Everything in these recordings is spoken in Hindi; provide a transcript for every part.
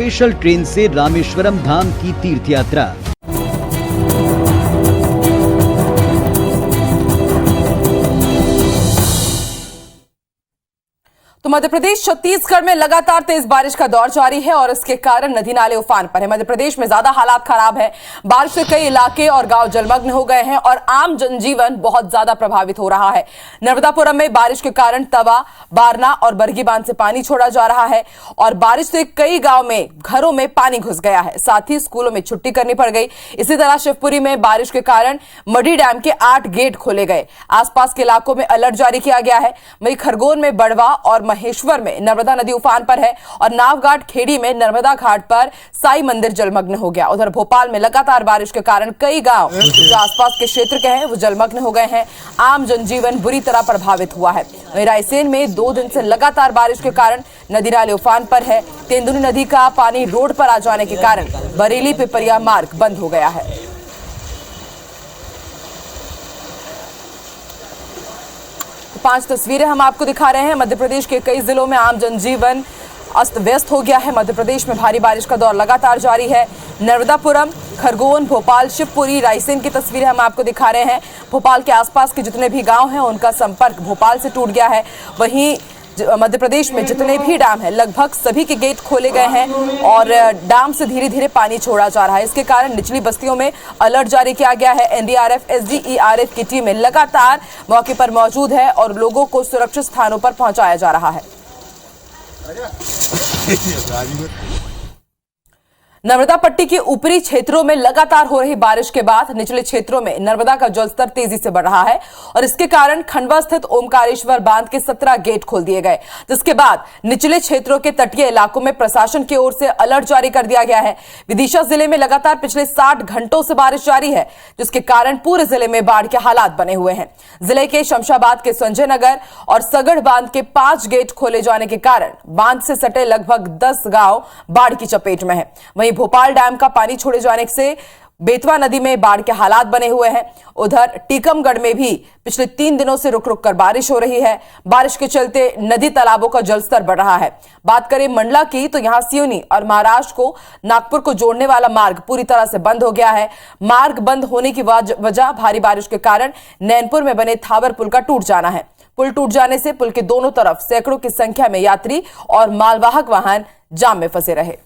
स्पेशल ट्रेन से रामेश्वरम धाम की तीर्थ यात्रा। तो मध्य प्रदेश छत्तीसगढ़ में लगातार तेज बारिश का दौर जारी है और इसके कारण नदी नाले उफान पर है। मध्य प्रदेश में ज्यादा हालात खराब है। बारिश से कई इलाके और गांव जलमग्न हो गए हैं और आम जनजीवन बहुत ज्यादा प्रभावित हो रहा है। नर्मदापुरम में बारिश के कारण तवा, बारना और बरगी बांध से पानी छोड़ा जा रहा है और बारिश से कई गांव में घरों में पानी घुस गया है। साथ ही स्कूलों में छुट्टी करनी पड़ गई। इसी तरह शिवपुरी में बारिश के कारण मढ़ी डैम के 8 गेट खोले गए। आसपास के इलाकों में अलर्ट जारी किया गया है। वहीं खरगोन में बड़वा और महेश्वर में नर्मदा नदी उफान पर है और नावघाट खेड़ी में नर्मदा घाट पर साई मंदिर जलमग्न हो गया। उधर भोपाल में लगातार बारिश के कारण कई गांव जो आसपास के क्षेत्र के हैं वो जलमग्न हो गए हैं। आम जनजीवन बुरी तरह प्रभावित हुआ है। वहीं रायसेन में 2 दिन से लगातार बारिश के कारण नदी नाले उफान पर है। तेंदुनी नदी का पानी रोड पर आ जाने के कारण बरेली पिपरिया मार्ग बंद हो गया है। पांच तस्वीरें हम आपको दिखा रहे हैं। मध्य प्रदेश के कई जिलों में आम जनजीवन अस्त व्यस्त हो गया है। मध्य प्रदेश में भारी बारिश का दौर लगातार जारी है। नर्मदापुरम, खरगोन, भोपाल, शिवपुरी, रायसेन की तस्वीरें हम आपको दिखा रहे हैं। भोपाल के आसपास के जितने भी गांव हैं उनका संपर्क भोपाल से टूट गया है। वहीं मध्य प्रदेश में जितने भी डैम हैं लगभग सभी के गेट खोले गए हैं और डैम से धीरे धीरे पानी छोड़ा जा रहा है। इसके कारण निचली बस्तियों में अलर्ट जारी किया गया है। एनडीआरएफ, एसडीआरएफ की टीमें लगातार मौके पर मौजूद है और लोगों को सुरक्षित स्थानों पर पहुंचाया जा रहा है। नर्मदा पट्टी के ऊपरी क्षेत्रों में लगातार हो रही बारिश के बाद निचले क्षेत्रों में नर्मदा का जलस्तर तेजी से बढ़ रहा है और इसके कारण खंडवा स्थित ओमकारेश्वर बांध के 17 गेट खोल दिए गए, जिसके बाद निचले क्षेत्रों के तटीय इलाकों में प्रशासन की ओर से अलर्ट जारी कर दिया गया है। विदिशा जिले में लगातार पिछले 60 घंटों से बारिश जारी है, जिसके कारण पूरे जिले में बाढ़ के हालात बने हुए हैं। जिले के शमशाबाद के संजय नगर और सगढ़ बांध के 5 गेट खोले जाने के कारण बांध से सटे लगभग 10 गांव बाढ़ की चपेट में है। वहीं भोपाल डैम का पानी छोड़े जाने से बेतवा नदी में बाढ़ के हालात बने हुए हैं। उधर टीकमगढ़ में भी पिछले 3 दिनों से रुक रुक कर बारिश हो रही है। बारिश के चलते नदी तालाबों का जलस्तर बढ़ रहा है। बात करें मंडला की तो यहां सिवनी और महाराष्ट्र को नागपुर को जोड़ने वाला मार्ग पूरी तरह से बंद हो गया है। मार्ग बंद होने की वजह भारी बारिश के कारण नैनपुर में बने थावर पुल का टूट जाना है। पुल टूट जाने से पुल के दोनों तरफ सैकड़ों की संख्या में यात्री और मालवाहक वाहन जाम में फंसे रहे।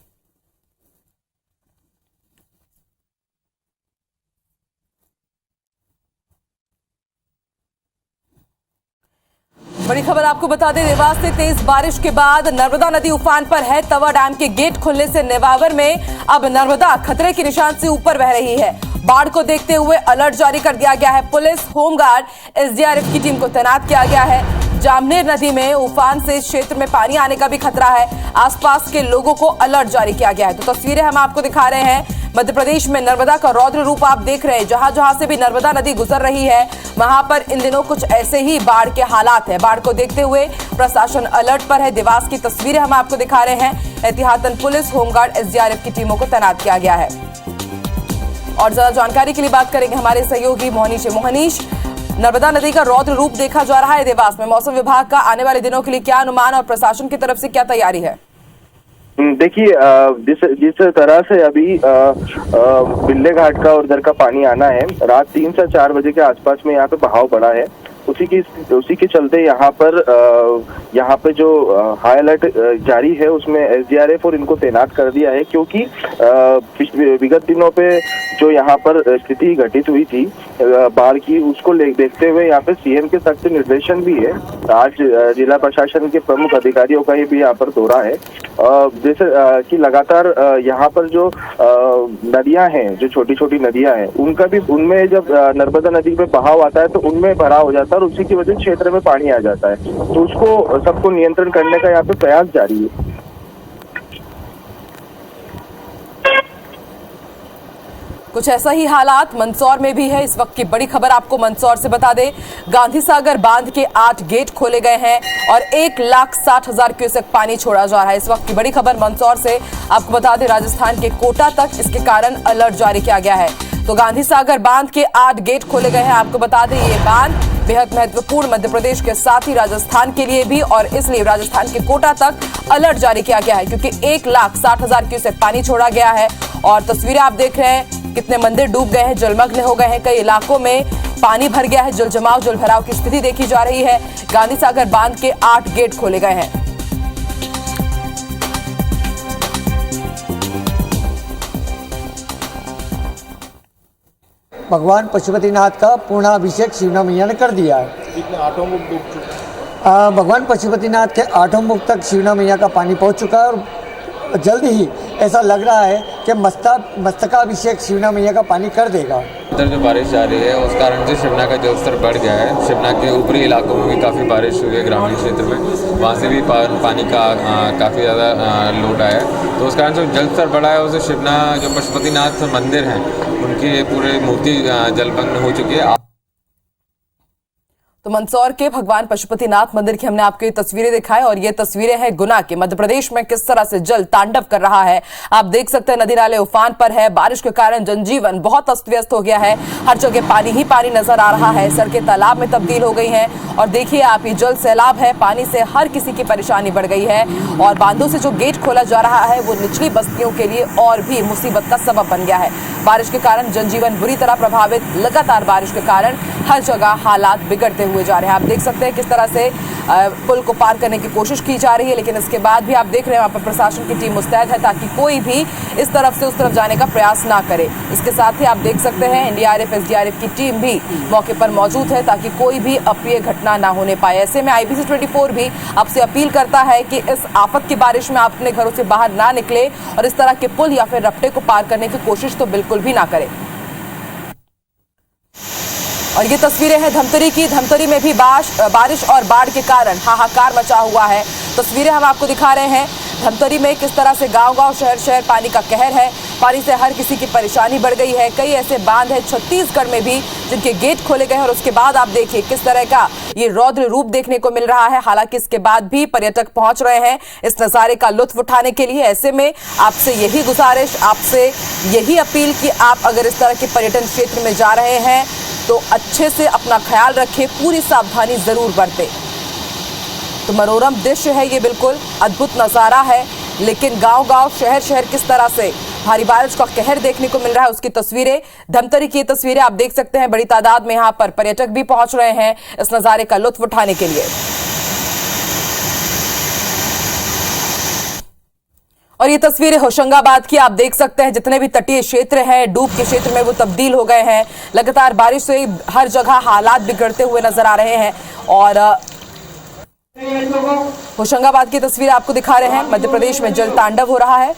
बड़ी खबर आपको बता दें, देवास से तेज बारिश के बाद नर्मदा नदी उफान पर है। तवा डैम के गेट खुलने से नेवावर में अब नर्मदा खतरे के निशान से ऊपर बह रही है। बाढ़ को देखते हुए अलर्ट जारी कर दिया गया है। पुलिस, होमगार्ड, एसडीआरएफ की टीम को तैनात किया गया है। जामनेर नदी में उफान से क्षेत्र में पानी आने का भी खतरा है। आसपास के लोगों को अलर्ट जारी किया गया है। तो तस्वीरें हम आपको दिखा रहे हैं। मध्य प्रदेश में नर्मदा का रौद्र रूप आप देख रहे हैं। जहां जहां से भी नर्मदा नदी गुजर रही है वहां पर इन दिनों कुछ ऐसे ही बाढ़ के हालात है। बाढ़ को देखते हुए प्रशासन अलर्ट पर है। देवास की तस्वीरें हम आपको दिखा रहे हैं। एहतियातन पुलिस, होमगार्ड, एसडीआरएफ की टीमों को तैनात किया गया है। और ज्यादा जानकारी के लिए बात करेंगे हमारे सहयोगी मोहनीश से। मोहनीश, नर्मदा नदी का रौद्र रूप देखा जा रहा है देवास में। मौसम विभाग का आने वाले दिनों के लिए क्या अनुमान और प्रशासन की तरफ से क्या तैयारी है? देखिए, जिस तरह से अभी बिल्ले घाट का और इधर का पानी आना है, रात 3 से 4 बजे के आसपास में यहाँ पे बहाव बढ़ा है। उसी के चलते यहाँ पे जो हाई अलर्ट जारी है उसमें एसडीआरएफ और इनको तैनात कर दिया है, क्योंकि विगत दिनों पे जो यहाँ पर स्थिति घटित हुई थी बाढ़ की, उसको देखते हुए यहाँ पे सीएम के सख्त निर्देशन भी है। आज जिला प्रशासन के प्रमुख अधिकारियों का ये भी यहाँ पर दौरा है। जैसे कि लगातार यहाँ पर जो नदियां हैं, जो छोटी छोटी नदियां हैं, उनमें जब नर्मदा नदी में बहाव आता है तो उनमें भराव हो जाता है और उसी की वजह से क्षेत्र में पानी आ जाता है। तो उसको सबको नियंत्रण करने का यहाँ पे प्रयास जारी है। कुछ ऐसा ही हालात मंदसौर में भी है। इस वक्त की बड़ी खबर आपको मंदसौर से बता दें, गांधी सागर बांध के 8 गेट खोले गए हैं और 1,60,000 क्यूसेक पानी छोड़ा जा रहा है। इस वक्त की बड़ी खबर मंदसौर से आपको बता दें, राजस्थान के कोटा तक इसके कारण अलर्ट जारी किया गया है। तो गांधी सागर बांध के 8 गेट खोले गए हैं। आपको बता दें, ये बांध बेहद महत्वपूर्ण मध्य प्रदेश के साथ ही राजस्थान के लिए भी, और इसलिए राजस्थान के कोटा तक अलर्ट जारी किया गया है क्योंकि 1,60,000 क्यूसेक पानी छोड़ा गया है। और तस्वीरें आप देख रहे हैं, कितने मंदिर डूब गए हैं, जलमग्न हो गए हैं, कई इलाकों में पानी भर गया है, जल जमाव जल भराव की स्थिति देखी जा रही है। गांधी सागर बांध के 8 गेट खोले गए हैं। भगवान पशुपतिनाथ का पूर्णाभिषेक शिवना मैया ने कर दिया है। आठों मुख डूब चुके। भगवान पशुपतिनाथ के 8 मुख तक शिवना मैया का पानी पहुंच चुका है और जल्द ही ऐसा लग रहा है कि मस्तकाभिषेक शिवना मैया का पानी कर देगा। इधर जो बारिश जा रही है उस कारण से शिवना का जलस्तर बढ़ गया है। शिवना के ऊपरी इलाकों में भी काफ़ी बारिश हुई है, ग्रामीण क्षेत्र में वहाँ से भी पानी का काफ़ी ज़्यादा लोड आया है। तो उस कारण से जलस्तर बढ़ा है। उससे शिवना जो पशुपतिनाथ मंदिर हैं उनकी पूरे मूर्ति जलमग्न हो चुकी है। तो मंदसौर के भगवान पशुपतिनाथ मंदिर की हमने आपको ये तस्वीरें दिखाई और ये तस्वीरें हैं गुना की। मध्य प्रदेश में किस तरह से जल तांडव कर रहा है आप देख सकते हैं। नदी नाले उफान पर है, बारिश के कारण जनजीवन बहुत अस्त व्यस्त हो गया है। हर जगह पानी ही पानी नजर आ रहा है, सड़कें तालाब में तब्दील हो गई हैं। और देखिए आप, ये जल सैलाब है, पानी से हर किसी की परेशानी बढ़ गई है। और बांधों से जो गेट खोला जा रहा है वो निचली बस्तियों के लिए और भी मुसीबत का सबब बन गया है। बारिश के कारण जनजीवन बुरी तरह प्रभावित, लगातार बारिश के कारण हर जगह हालात बिगड़ते हुए जा रहे हैं। आप देख सकते हैं किस तरह से पुल को पार करने की कोशिश की जा रही है, लेकिन इसके बाद भी आप देख रहे हैं वहां पर प्रशासन की टीम मुस्तैद है ताकि कोई भी इस तरफ से उस तरफ जाने का प्रयास ना करे। इसके साथ ही आप देख सकते हैं एनडीआरएफ एसडीआरएफ की टीम भी मौके पर मौजूद है ताकि कोई भी अप्रिय घटना ना होने पाए। ऐसे में IBC 24 भी आपसे अपील करता है कि इस आफत की बारिश में आप अपने घरों से बाहर ना निकले और इस तरह के पुल या फिर रपटे को पार करने की कोशिश तो बिल्कुल भी ना करें। और ये तस्वीरें हैं धमतरी की। धमतरी में भी बारिश और बाढ़ के कारण हाहाकार मचा हुआ है। तस्वीरें हम आपको दिखा रहे हैं धमतरी में किस तरह से गांव-गांव शहर-शहर पानी का कहर है। पानी से हर किसी की परेशानी बढ़ गई है। कई ऐसे बांध हैं छत्तीसगढ़ में भी जिनके गेट खोले गए हैं और उसके बाद आप देखिए किस तरह का ये रौद्र रूप देखने को मिल रहा है। हालांकि इसके बाद भी पर्यटक पहुंच रहे हैं इस नजारे का लुत्फ उठाने के लिए। ऐसे में आपसे यही गुजारिश, आपसे यही अपील कि आप अगर इस तरह के पर्यटन क्षेत्र में जा रहे हैं तो अच्छे से अपना ख्याल रखें, पूरी सावधानी जरूर बरतें। तो मनोरम दृश्य है ये, बिल्कुल अद्भुत नजारा है। लेकिन गांव-गांव शहर-शहर किस तरह से भारी बारिश का कहर देखने को मिल रहा है उसकी तस्वीरें, धमतरी की तस्वीरें आप देख सकते हैं। बड़ी तादाद में यहां पर पर्यटक भी पहुंच रहे हैं इस नजारे का लुत्फ उठाने के लिए। और ये तस्वीरें होशंगाबाद की आप देख सकते हैं। जितने भी तटीय क्षेत्र हैं डूब के क्षेत्र में वो तब्दील हो गए हैं। लगातार बारिश से हर जगह हालात बिगड़ते हुए नजर आ रहे हैं। और होशंगाबाद की तस्वीर आपको दिखा रहे हैं। मध्य प्रदेश में जल तांडव हो रहा है।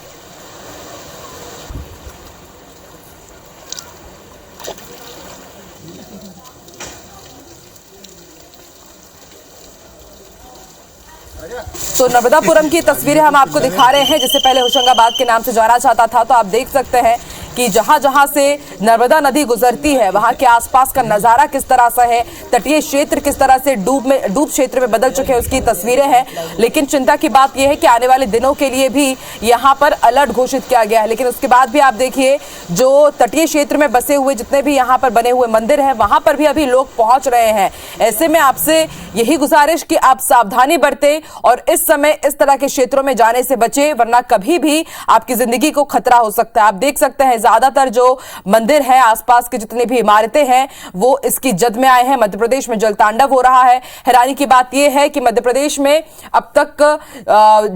तो नर्मदापुरम की तस्वीरें हम आपको दिखा रहे हैं, जिसे पहले होशंगाबाद के नाम से जाना जाता था। तो आप देख सकते हैं कि जहां जहां से नर्मदा नदी गुजरती है वहां के आसपास का नजारा किस तरह से है, तटीय क्षेत्र किस तरह से डूब क्षेत्र में बदल चुके हैं उसकी तस्वीरें हैं। लेकिन चिंता की बात यह है कि आने वाले दिनों के लिए भी यहां पर अलर्ट घोषित किया गया है। लेकिन उसके बाद भी आप देखिए जो तटीय क्षेत्र में बसे हुए जितने भी यहां पर बने हुए मंदिर हैं वहां पर भी अभी लोग पहुंच रहे हैं। ऐसे में आपसे यही गुजारिश कि आप सावधानी बरतें और इस समय इस तरह के क्षेत्रों में जाने से बचे, वरना कभी भी आपकी जिंदगी को खतरा हो सकता है। आप देख सकते हैं ज्यादातर जो मंदिर है, आसपास की जितनी भी इमारतें हैं वो इसकी जद में आए हैं। मध्य प्रदेश में जल तांडव हो रहा है। हैरानी की बात यह है कि मध्य प्रदेश में अब तक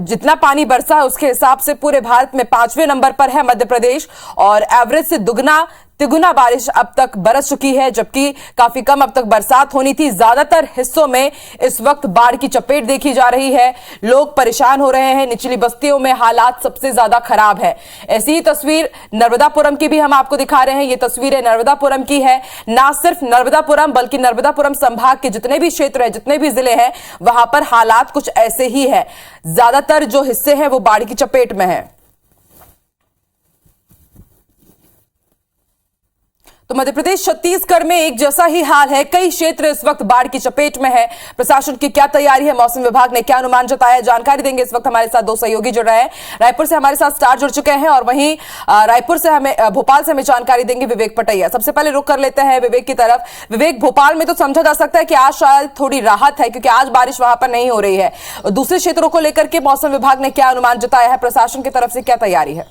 जितना पानी बरसा है उसके हिसाब से पूरे भारत में 5वें नंबर पर है मध्य प्रदेश, और एवरेज से दुगना तिगुना बारिश अब तक बरस चुकी है, जबकि काफी कम अब तक बरसात होनी थी। ज्यादातर हिस्सों में इस वक्त बाढ़ की चपेट देखी जा रही है। लोग परेशान हो रहे हैं। निचली बस्तियों में हालात सबसे ज्यादा खराब है। ऐसी ही तस्वीर नर्मदापुरम की भी हम आपको दिखा रहे हैं। ये तस्वीरें नर्मदापुरम की है। ना सिर्फ नर्मदापुरम बल्कि नर्मदापुरम संभाग के जितने भी क्षेत्र हैं, जितने भी जिले हैं, वहां पर हालात कुछ ऐसे ही है। ज्यादातर जो हिस्से हैं वो बाढ़ की चपेट में है। तो मध्य प्रदेश छत्तीसगढ़ में एक जैसा ही हाल है। कई क्षेत्र इस वक्त बाढ़ की चपेट में है। प्रशासन की क्या तैयारी है, मौसम विभाग ने क्या अनुमान जताया है, जानकारी देंगे। इस वक्त हमारे साथ दो सहयोगी जुड़ रहे हैं। रायपुर से हमारे साथ स्टार जुड़ चुके हैं और वहीं रायपुर से भोपाल से हमें जानकारी देंगे विवेक पटैया। सबसे पहले रुख कर लेते हैं विवेक की तरफ। विवेक, भोपाल में तो समझा जा सकता है कि आज शायद थोड़ी राहत है क्योंकि आज बारिश वहां पर नहीं हो रही है। दूसरे क्षेत्रों को लेकर के मौसम विभाग ने क्या अनुमान जताया है, प्रशासन की तरफ से क्या तैयारी है?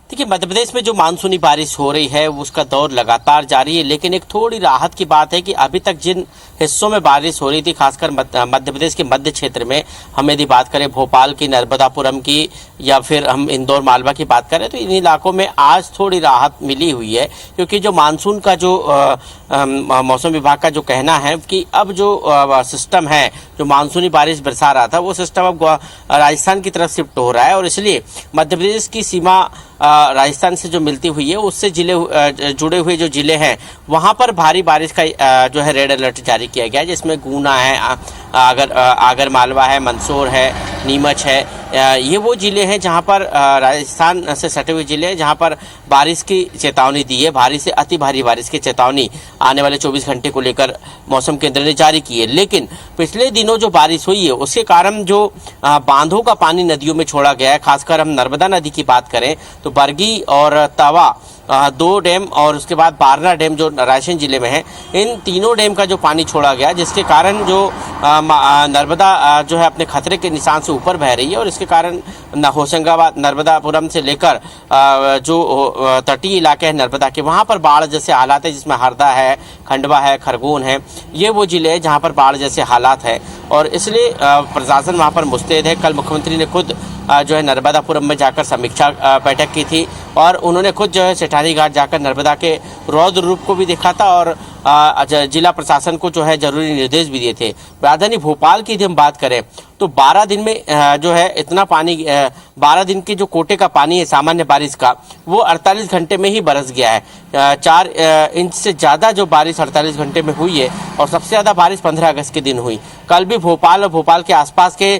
देखिए, मध्य प्रदेश में जो मानसूनी बारिश हो रही है उसका दौर लगातार जारी है, लेकिन एक थोड़ी राहत की बात है कि अभी तक जिन हिस्सों में बारिश हो रही थी, खासकर मध्य प्रदेश के मध्य क्षेत्र में, हम यदि बात करें भोपाल की, नर्मदापुरम की या फिर हम इंदौर मालवा की बात करें, तो इन इलाकों में आज थोड़ी राहत मिली हुई है। क्योंकि जो मानसून का जो मौसम विभाग का जो कहना है कि अब जो सिस्टम है जो मानसूनी बारिश बरसा रहा था वो सिस्टम अब राजस्थान की तरफ शिफ्ट हो रहा है और इसलिए मध्य प्रदेश की सीमा राजस्थान से जो मिलती हुई है उससे जुड़े हुए जो जिले हैं वहां पर भारी बारिश का जो है रेड अलर्ट जारी किया गया है, जिसमें गुना है, आगर मालवा है, मंदसौर है, नीमच है। ये वो जिले हैं जहां पर राजस्थान से सटे हुए जिले हैं जहां पर बारिश की चेतावनी दी है। भारी से अति भारी बारिश की चेतावनी आने वाले 24 घंटे को लेकर मौसम केंद्र ने जारी की है। लेकिन पिछले दिनों जो बारिश हुई है उसके कारण जो बांधों का पानी नदियों में छोड़ा गया है, खासकर हम नर्मदा नदी की बात करें तो बरगी और तवा 2 डैम और उसके बाद बारना डैम जो रायसेन जिले में है, इन तीनों डैम का जो पानी छोड़ा गया जिसके कारण जो नर्मदा जो है अपने खतरे के निशान से ऊपर बह रही है और इसके कारण होशंगाबाद, नर्मदापुरम से लेकर जो तटीय इलाके हैं नर्मदा के, वहाँ पर बाढ़ जैसे हालात है, जिसमें हरदा है, खंडवा है, खरगोन है, ये वो जिले हैं जहाँ पर बाढ़ जैसे हालात है और इसलिए प्रशासन वहाँ पर मुस्तैद है। कल मुख्यमंत्री ने खुद जो है नर्मदापुरम में जाकर समीक्षा बैठक की थी और उन्होंने खुद जो है सेठानी घाट जाकर नर्मदा के रौद्र रूप को भी देखा था और जिला प्रशासन को जो है जरूरी निर्देश भी दिए थे। राजधानी भोपाल की यदि हम बात करें तो 12 दिन में जो है इतना पानी, 12 दिन के जो कोटे का पानी है सामान्य बारिश का, वो 48 घंटे में ही बरस गया है। 4 इंच से ज़्यादा जो बारिश 48 घंटे में हुई है और सबसे ज़्यादा बारिश 15 अगस्त के दिन हुई। कल भी भोपाल और भोपाल के आसपास के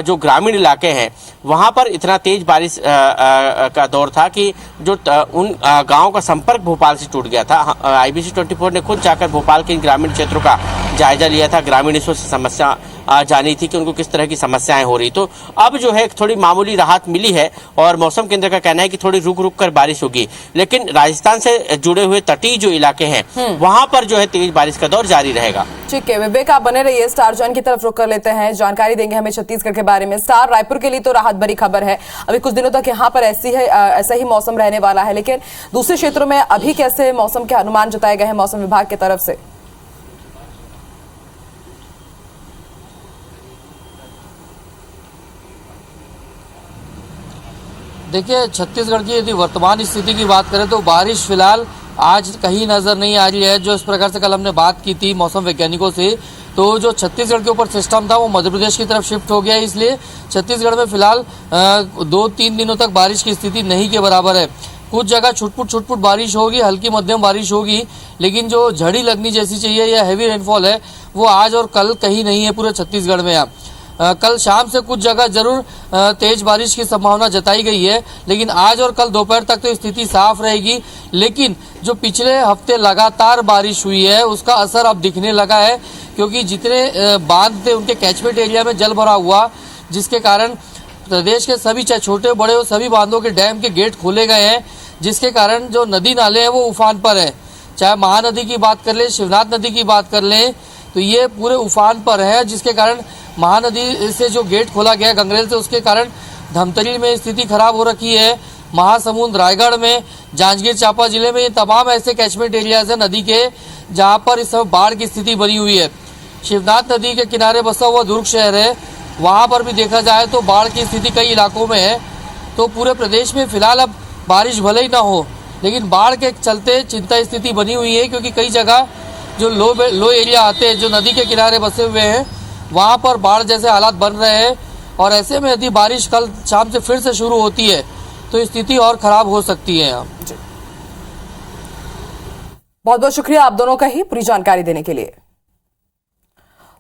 जो ग्रामीण इलाके हैं वहाँ पर इतना तेज बारिश का दौर था कि जो उन गाँव का संपर्क भोपाल से टूट गया था। IBC 24 ने खुद जाकर भोपाल के इन ग्रामीण क्षेत्रों का जायजा लिया था, ग्रामीणों से समस्या जानी थी कि उनको किस तरह की समस्याएं हो रही। तो अब जो है थोड़ी मामूली राहत मिली है और मौसम केंद्र का कहना है कि थोड़ी रुक रुक कर बारिश होगी, लेकिन राजस्थान से जुड़े हुए तटीय जो इलाके हैं वहां पर जो है तेज बारिश का दौर जारी रहेगा। ठीक है विवेक, आप बने रहिए। स्टार जॉन की तरफ रुक कर लेते हैं, जानकारी देंगे हमें छत्तीसगढ़ के बारे में। स्टार, रायपुर के लिए तो राहत भरी खबर है, अभी कुछ दिनों तक यहाँ पर ऐसा ही मौसम रहने वाला है, लेकिन दूसरे क्षेत्रों में अभी कैसे मौसम के अनुमान जताए गए हैं मौसम विभाग की तरफ से? देखिए, छत्तीसगढ़ की यदि वर्तमान स्थिति की बात करें तो बारिश फिलहाल आज कहीं नज़र नहीं आ रही है। जो इस प्रकार से कल हमने बात की थी मौसम वैज्ञानिकों से, तो जो छत्तीसगढ़ के ऊपर सिस्टम था वो मध्य प्रदेश की तरफ शिफ्ट हो गया है, इसलिए छत्तीसगढ़ में फिलहाल 2-3 दिनों तक बारिश की स्थिति नहीं के बराबर है। कुछ जगह छुटपुट बारिश होगी, हल्की मध्यम बारिश होगी, लेकिन जो झड़ी लगनी जैसी चाहिए या हैवी रेनफॉल है वो आज और कल कहीं नहीं है पूरे छत्तीसगढ़ में। कल शाम से कुछ जगह जरूर तेज बारिश की संभावना जताई गई है, लेकिन आज और कल दोपहर तक तो स्थिति साफ रहेगी। लेकिन जो पिछले हफ्ते लगातार बारिश हुई है उसका असर अब दिखने लगा है, क्योंकि जितने बांध थे उनके कैचमेंट एरिया में जल भरा हुआ, जिसके कारण प्रदेश के सभी चाहे छोटे बड़े हो सभी बांधों के डैम के गेट खोले गए हैं, जिसके कारण जो नदी नाले हैं वो उफान पर है। चाहे महानदी की बात कर लें, शिवनाथ नदी की बात कर लें, तो ये पूरे उफान पर है, जिसके कारण महानदी से जो गेट खोला गया गंगरेल से, उसके कारण धमतरी में स्थिति खराब हो रखी है। महासमुंद, रायगढ़ में, जांजगीर चांपा जिले में ये तमाम ऐसे कैचमेंट एरियाज है नदी के जहां पर इस समय बाढ़ की स्थिति बनी हुई है। शिवनाथ नदी के किनारे बसा हुआ दुर्ग शहर है, वहां पर भी देखा जाए तो बाढ़ की स्थिति कई इलाकों में है। तो पूरे प्रदेश में फिलहाल अब बारिश भले ही ना हो, लेकिन बाढ़ के चलते चिंता स्थिति बनी हुई है, क्योंकि कई जगह जो लो एरिया आते हैं, जो नदी के किनारे बसे हुए हैं, वहाँ पर बाढ़ जैसे हालात बन रहे हैं। और ऐसे में यदि बारिश कल शाम से फिर से शुरू होती है तो स्थिति और खराब हो सकती है। यहाँ बहुत बहुत शुक्रिया आप दोनों का ही पूरी जानकारी देने के लिए।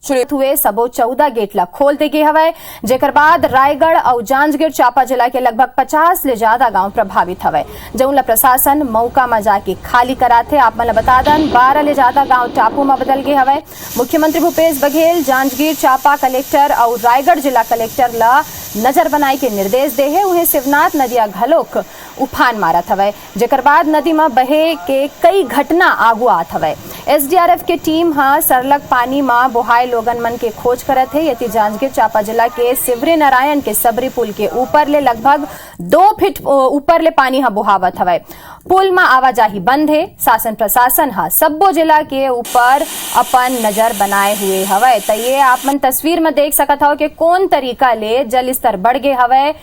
हुए सबो 14 गेट ला खोल दे गे हवय, जेकर बाद रायगढ़ और जांजगीर चांपा जिला के लगभग 50 ले ज्यादा गांव प्रभावित हवय, जउन ला प्रशासन मौका में जाके खाली कराथे। आप मन ला बता दन 12 ले ज्यादा गांव टापू में बदल गे हवय। मुख्यमंत्री भूपेश बघेल जांजगीर चांपा कलेक्टर और रायगढ़ जिला कलेक्टर ला नजर बनाए के निर्देश दे है। उन्हें शिवनाथ नदिया घलोक उफान मारत हवय, जेकर बाद नदी में बहे के कई घटना आगू आत हवय। एसडीआरएफ के टीम सरलग पानी में बोहाय लोगन मन के खोज करत है। यति जांजगीर चांपा जिला के सिवरी नारायण के सबरी पुल के ऊपर ले लगभग 2 फीट ऊपर ले पानी बोहावत हवय। पुल में आवाजाही बंद है। शासन प्रशासन सब्बो जिला के ऊपर अपन नजर बनाए हुए हवय। तो ये आप मन तस्वीर में देख सकत हो कि कौन तरीका ले जल स्तर बढ़ गए हवय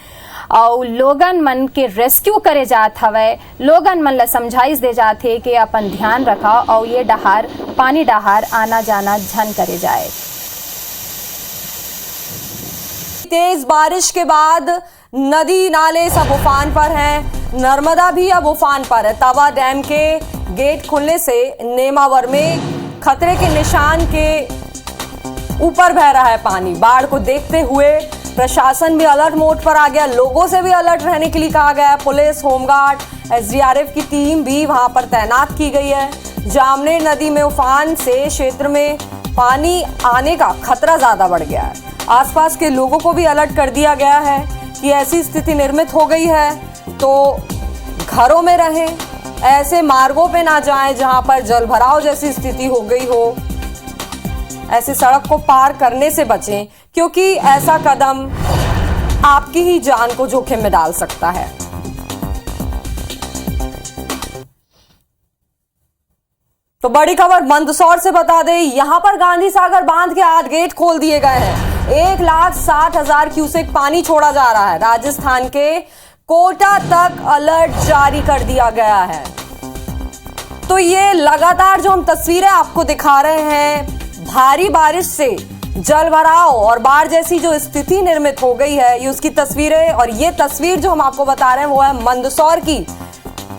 और लोगन मन के रेस्क्यू करे जात हवय। लोगन मन ला समझाइश दे जात है कि अपन ध्यान रखा और ये डहार पानी डहार आना जाना झन करे जाए। तेज बारिश के बाद नदी नाले सब उफान पर हैं। नर्मदा भी अब उफान पर है। तवा डैम के गेट खुलने से नेमावर में खतरे के निशान के ऊपर बह रहा है पानी। बाढ़ को देखते हुए प्रशासन भी अलर्ट मोड पर आ गया। लोगों से भी अलर्ट रहने के लिए कहा गया है। पुलिस, होमगार्ड, एसडीआरएफ की टीम भी वहां पर तैनात की गई है। जामनेर नदी में उफान से क्षेत्र में पानी आने का खतरा ज्यादा बढ़ गया है। आसपास के लोगों को भी अलर्ट कर दिया गया है कि ऐसी स्थिति निर्मित हो गई है तो घरों में रहें, ऐसे मार्गों पे ना जाएं जहां पर जलभराव जैसी स्थिति हो गई हो। ऐसे सड़क को पार करने से बचें, क्योंकि ऐसा कदम आपकी ही जान को जोखिम में डाल सकता है। तो बड़ी खबर मंदसौर से बता दें, यहां पर गांधी सागर बांध के 8 गेट खोल दिए गए हैं। 1,60,000 क्यूसेक पानी छोड़ा जा रहा है। राजस्थान के कोटा तक अलर्ट जारी कर दिया गया है। तो ये लगातार जो हम तस्वीरें आपको दिखा रहे हैं, भारी बारिश से जलभराव और बाढ़ जैसी जो स्थिति निर्मित हो गई है, ये उसकी तस्वीरें। और ये तस्वीर जो हम आपको बता रहे हैं वो है मंदसौर की।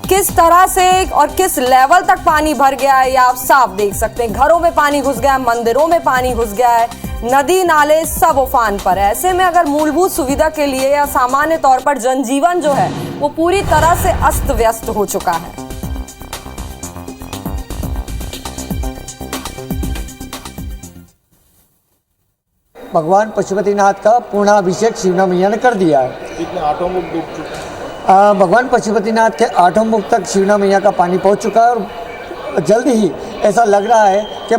किस तरह से और किस लेवल तक पानी भर गया है ये आप साफ देख सकते हैं। घरों में पानी घुस गया है, मंदिरों में पानी घुस गया है, नदी नाले सब उफान पर है। ऐसे में अगर मूलभूत सुविधा के लिए या सामान्य तौर पर जनजीवन जो है वो पूरी तरह से अस्त व्यस्त हो चुका है। भगवान पशुपतिनाथ का पूर्णाभिषेक शिवना मैया ने कर दिया है। कितने 8 मुख डूब चुके? भगवान पशुपतिनाथ के 8 मुख तक शिवना मैया का पानी पहुंच चुका है और जल्द ही ऐसा लग रहा है कि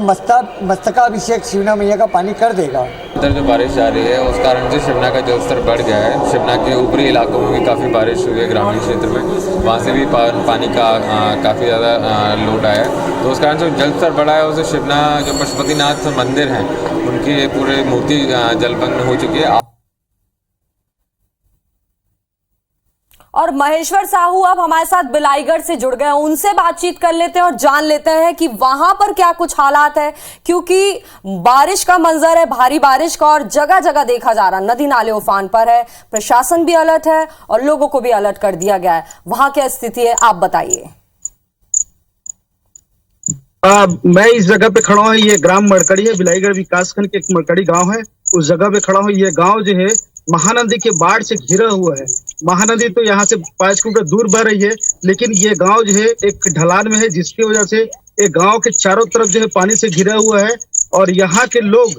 मस्तकाभिषेक शिवना मैया का पानी कर देगा। इधर जो बारिश आ रही है उस कारण से शिवना का जलस्तर बढ़ गया है। शिवना के ऊपरी इलाकों में भी काफ़ी बारिश हुई है, ग्रामीण क्षेत्र में वहाँ से भी पानी का काफ़ी ज़्यादा लोड आया है। तो उस कारण से जलस्तर बढ़ा है। उससे शिवना जो पशुपतिनाथ मंदिर हैं उनकी पूरे मूर्ति जलमग्न हो चुकी है। और महेश्वर साहू अब हमारे साथ बिलाईगढ़ से जुड़ गए, उनसे बातचीत कर लेते हैं और जान लेते हैं कि वहां पर क्या कुछ हालात है, क्योंकि बारिश का मंजर है, भारी बारिश का, और जगह जगह देखा जा रहा नदी नाले उफान पर है। प्रशासन भी अलर्ट है और लोगों को भी अलर्ट कर दिया गया है। वहां क्या स्थिति है आप बताइए। मैं इस जगह पे खड़ा हूँ। ये ग्राम मड़कड़ी है, बिलाईगढ़ विकासखंड के एक मड़कड़ी गांव है, उस जगह पे खड़ा हूँ। ये गांव जो है महानदी के बाढ़ से घिरा हुआ है। महानदी तो यहाँ से 5 किलोमीटर दूर बह रही है, लेकिन ये गांव जो है एक ढलान में है, जिसकी वजह से ये गांव के चारों तरफ जो है पानी से घिरा हुआ है। और यहाँ के लोग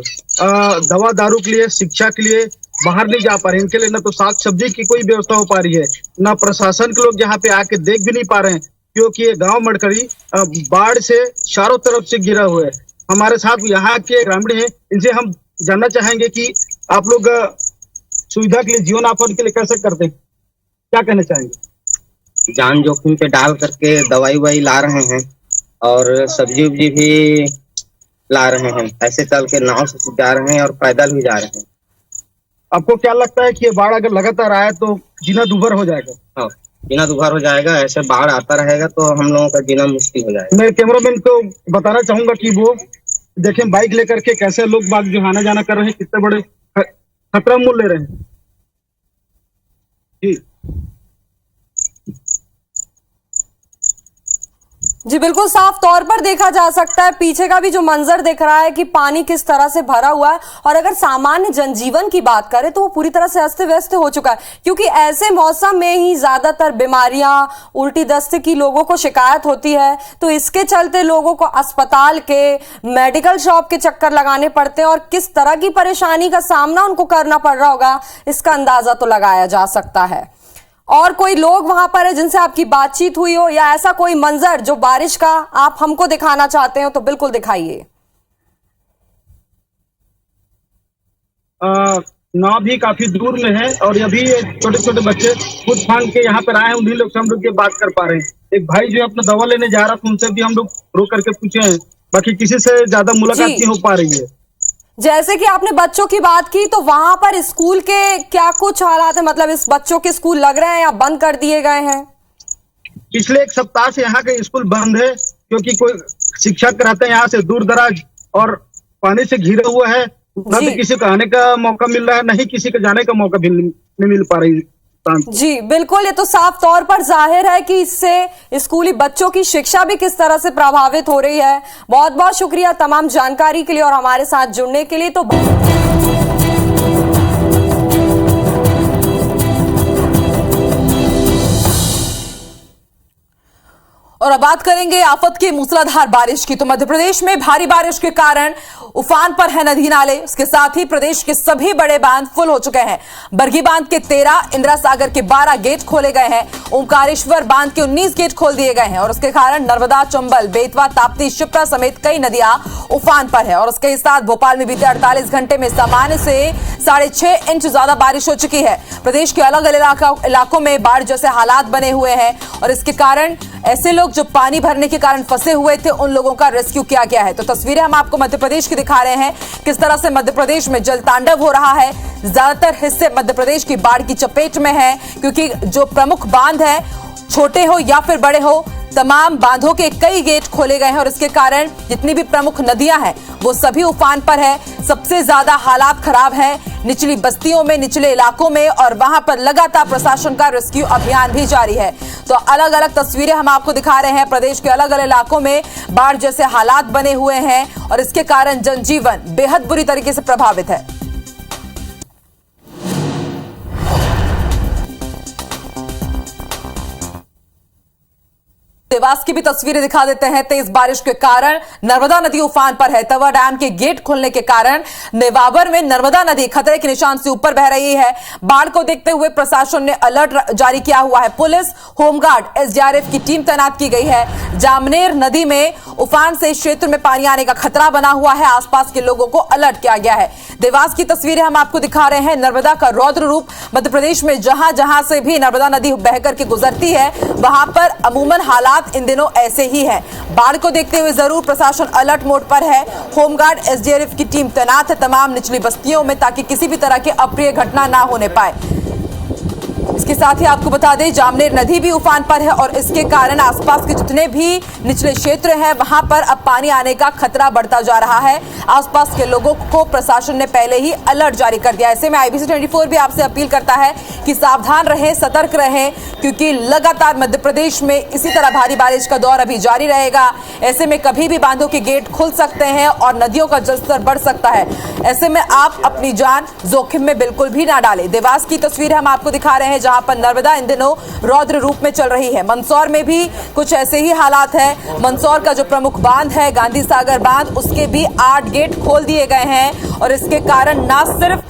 दवा दारू के लिए, शिक्षा के लिए बाहर नहीं जा पा रहे हैं। इनके लिए न तो साग सब्जी की कोई व्यवस्था हो पा रही है, न प्रशासन के लोग यहाँ पे आके देख भी नहीं पा रहे हैं, क्योंकि ये गांव मड़कड़ी बाढ़ से चारों तरफ से घिरा हुआ है। हमारे साथ यहाँ के ग्रामीण हैं, इनसे हम जानना चाहेंगे कि आप लोग सुविधा के लिए, जीवन यापन के लिए कैसे करते हैं, क्या कहना चाहेंगे? जान जोखिम पे डाल करके दवाई वाई ला रहे हैं और सब्जी उब्जी भी ला रहे हैं। ऐसे चल के नाव से जा रहे हैं और पैदल भी जा रहे हैं। आपको क्या लगता है कि ये बाढ़ अगर लगातार आए तो जीना दुभर हो जाएगा? हाँ, जीना दुभर हो जाएगा। ऐसे बाढ़ आता रहेगा तो हम लोगों का जीना मुश्किल हो जाएगा। मैं कैमरामैन को बताना चाहूंगा कि वो देखें बाइक लेकर के कैसे लोग बाग जो आना जाना कर रहे हैं, कितने बड़े खतरा मोल ले रहे हैं। जी जी बिल्कुल, साफ तौर पर देखा जा सकता है। पीछे का भी जो मंजर दिख रहा है कि पानी किस तरह से भरा हुआ है, और अगर सामान्य जनजीवन की बात करें तो वो पूरी तरह से अस्त व्यस्त हो चुका है, क्योंकि ऐसे मौसम में ही ज्यादातर बीमारियां, उल्टी दस्त की लोगों को शिकायत होती है। तो इसके चलते लोगों को अस्पताल के, मेडिकल शॉप के चक्कर लगाने पड़ते हैं, और किस तरह की परेशानी का सामना उनको करना पड़ रहा होगा इसका अंदाजा तो लगाया जा सकता है। और कोई लोग वहां पर है जिनसे आपकी बातचीत हुई हो, या ऐसा कोई मंजर जो बारिश का आप हमको दिखाना चाहते हो तो बिल्कुल दिखाइए। नाव भी काफी दूर में है, और अभी छोटे छोटे बच्चे खुद फांग के यहाँ पर आए हैं, उन्हीं लोग से हम लोग ये बात कर पा रहे हैं। एक भाई जो है अपना दवा लेने जा रहा था, उनसे भी हम लोग रोक करके पूछे हैं, बाकी किसी से ज्यादा मुलाकात नहीं हो पा रही है। जैसे कि आपने बच्चों की बात की, तो वहां पर स्कूल के क्या कुछ हालात है? मतलब इस बच्चों के स्कूल लग रहे हैं या बंद कर दिए गए हैं? पिछले एक सप्ताह से यहाँ के स्कूल बंद है, क्योंकि कोई शिक्षक रहते हैं यहाँ से दूर दराज, और पानी से घिरा हुआ है। न तो किसी को आने का मौका मिल रहा है, नहीं किसी को जाने का मौका भी नहीं मिल पा रही। जी बिल्कुल, ये तो साफ तौर पर जाहिर है कि इससे स्कूली बच्चों की शिक्षा भी किस तरह से प्रभावित हो रही है। बहुत बहुत शुक्रिया तमाम जानकारी के लिए और हमारे साथ जुड़ने के लिए। तो और अब बात करेंगे आफत की मूसलाधार बारिश की। तो मध्य प्रदेश में भारी बारिश के कारण उफान पर है नदी नाले, उसके साथ ही प्रदेश के सभी बड़े बांध फुल हो चुके हैं। बरगी बांध के 13, इंदिरा सागर के 12 गेट खोले गए हैं। ओंकारेश्वर बांध के 19 गेट खोल दिए गए हैं, और उसके कारण नर्मदा, चंबल, बेतवा, ताप्ती, शिप्रा समेत कई नदियां उफान पर है। और उसके साथ भोपाल में बीते 48 घंटे में सामान्य से 6.5 इंच ज्यादा बारिश हो चुकी है। प्रदेश के अलग अलग इलाकों में बाढ़ जैसे हालात बने हुए हैं, और इसके कारण ऐसे लोग जो पानी भरने के कारण फंसे हुए थे, उन लोगों का रेस्क्यू किया गया है। तो तस्वीरें हम आपको मध्य प्रदेश की दिखा रहे हैं, किस तरह से मध्य प्रदेश में जल तांडव हो रहा है। ज्यादातर हिस्से मध्य प्रदेश की बाढ़ की चपेट में है, क्योंकि जो प्रमुख बांध है, छोटे हो या फिर बड़े हो, तमाम बांधों के कई गेट खोले गए हैं, और इसके कारण जितनी भी प्रमुख नदियां हैं वो सभी उफान पर है। सबसे ज्यादा हालात खराब है निचली बस्तियों में, निचले इलाकों में, और वहां पर लगातार प्रशासन का रेस्क्यू अभियान भी जारी है। तो अलग अलग तस्वीरें हम आपको दिखा रहे हैं। प्रदेश के अलग अलग इलाकों में बाढ़ जैसे हालात बने हुए हैं, और इसके कारण जनजीवन बेहद बुरी तरीके से प्रभावित है। देवास की भी तस्वीरें दिखा देते हैं। तेज बारिश के कारण नर्मदा नदी उफान पर है। तवा डैम के गेट खुलने के कारण नेवावर में नर्मदा नदी खतरे के निशान से ऊपर बह रही है। बाढ़ को देखते हुए प्रशासन ने अलर्ट जारी किया हुआ है। पुलिस, होमगार्ड, एसडीआरएफ की टीम तैनात की गई है। जामनेर नदी में उफान से क्षेत्र में पानी आने का खतरा बना हुआ है। आसपास के लोगों को अलर्ट किया गया है। देवास की तस्वीरें हम आपको दिखा रहे हैं। नर्मदा का रौद्र रूप मध्य प्रदेश में जहां जहां से भी नर्मदा नदी बहकर के गुजरती है, वहां पर अमूमन हालात इन दिनों ऐसे ही है। बाढ़ को देखते हुए जरूर प्रशासन अलर्ट मोड पर है। होमगार्ड, एसडीआरएफ की टीम तैनात है तमाम निचली बस्तियों में, ताकि किसी भी तरह की अप्रिय घटना ना होने पाए। इसके साथ ही आपको बता दें, जामनेर नदी भी उफान पर है, और इसके कारण आसपास के जितने भी निचले क्षेत्र हैं वहां पर अब पानी आने का खतरा बढ़ता जा रहा है। आसपास के लोगों को प्रशासन ने पहले ही अलर्ट जारी कर दिया। ऐसे में IBC 24 भी आपसे अपील करता है कि सावधान रहें, सतर्क रहें, क्योंकि लगातार मध्य प्रदेश में इसी तरह भारी बारिश का दौर अभी जारी रहेगा। ऐसे में कभी भी बांधों के गेट खुल सकते हैं और नदियों का जलस्तर बढ़ सकता है। ऐसे में आप अपनी जान जोखिम में बिल्कुल भी ना डालें। देवास की तस्वीरें हम आपको दिखा रहे हैं, जहां पर नर्मदा इन दिनों रौद्र रूप में चल रही है। मंदसौर में भी कुछ ऐसे ही हालात है। मंदसौर का जो प्रमुख बांध है, गांधी सागर बांध, उसके भी 8 गेट खोल दिए गए हैं, और इसके कारण न सिर्फ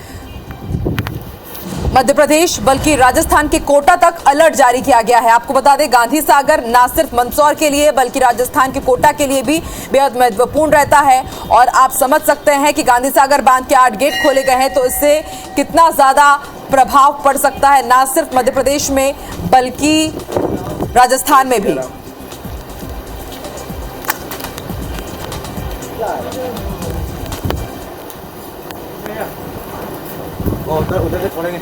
मध्य प्रदेश बल्कि राजस्थान के कोटा तक अलर्ट जारी किया गया है। आपको बता दें, गांधी सागर न सिर्फ मंदसौर के लिए बल्कि राजस्थान के कोटा के लिए भी बेहद महत्वपूर्ण रहता है। और आप समझ सकते हैं कि गांधी सागर बांध के 8 गेट खोले गए हैं, तो इससे कितना ज्यादा प्रभाव पड़ सकता है, न सिर्फ मध्य प्रदेश में बल्कि राजस्थान में भी। उधर से छोड़ेंगे।